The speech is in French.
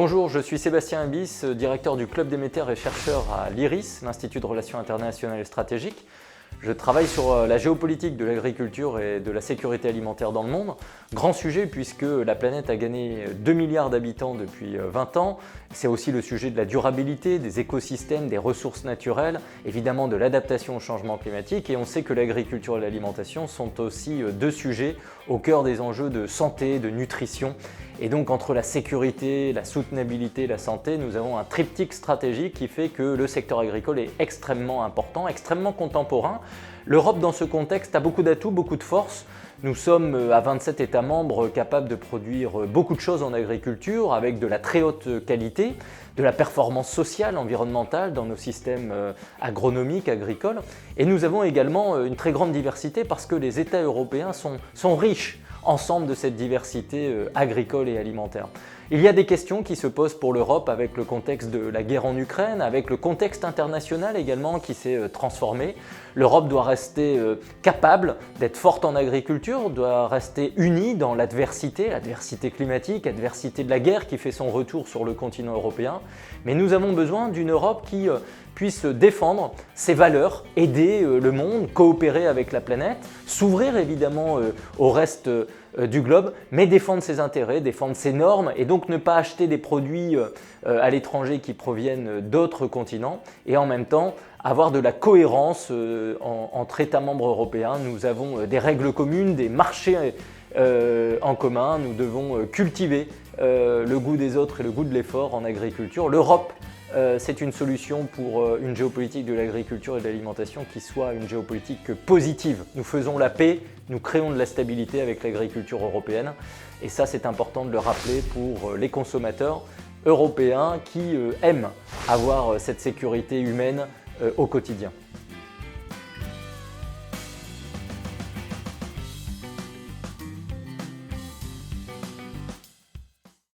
Bonjour, je suis Sébastien Ibis, directeur du Club Déméter et chercheur à l'IRIS, l'Institut de Relations Internationales et Stratégiques. Je travaille sur la géopolitique de l'agriculture et de la sécurité alimentaire dans le monde. Grand sujet puisque la planète a gagné 2 milliards d'habitants depuis 20 ans. C'est aussi le sujet de la durabilité, des écosystèmes, des ressources naturelles, évidemment de l'adaptation au changement climatique. Et on sait que l'agriculture et l'alimentation sont aussi deux sujets au cœur des enjeux de santé, de nutrition. Et donc entre la sécurité, la soutenabilité et la santé, nous avons un triptyque stratégique qui fait que le secteur agricole est extrêmement important, extrêmement contemporain. L'Europe dans ce contexte a beaucoup d'atouts, beaucoup de forces. Nous sommes à 27 États membres capables de produire beaucoup de choses en agriculture avec de la très haute qualité, de la performance sociale, environnementale dans nos systèmes agronomiques, agricoles. Et nous avons également une très grande diversité parce que les États européens sont riches ensemble de cette diversité agricole et alimentaire. Il y a des questions qui se posent pour l'Europe avec le contexte de la guerre en Ukraine, avec le contexte international également qui s'est transformé. L'Europe doit rester capable d'être forte en agriculture, doit rester unie dans l'adversité climatique, l'adversité de la guerre qui fait son retour sur le continent européen. Mais nous avons besoin d'une Europe qui puisse défendre ses valeurs, aider le monde, coopérer avec la planète, s'ouvrir évidemment au reste du globe, mais défendre ses intérêts, défendre ses normes et donc ne pas acheter des produits à l'étranger qui proviennent d'autres continents et en même temps avoir de la cohérence entre États membres européens. Nous avons des règles communes, des marchés en commun, nous devons cultiver le goût des autres et le goût de l'effort en agriculture. L'Europe, c'est une solution pour une géopolitique de l'agriculture et de l'alimentation qui soit une géopolitique positive. Nous faisons la paix, nous créons de la stabilité avec l'agriculture européenne et ça c'est important de le rappeler pour les consommateurs européens qui aiment avoir cette sécurité humaine au quotidien.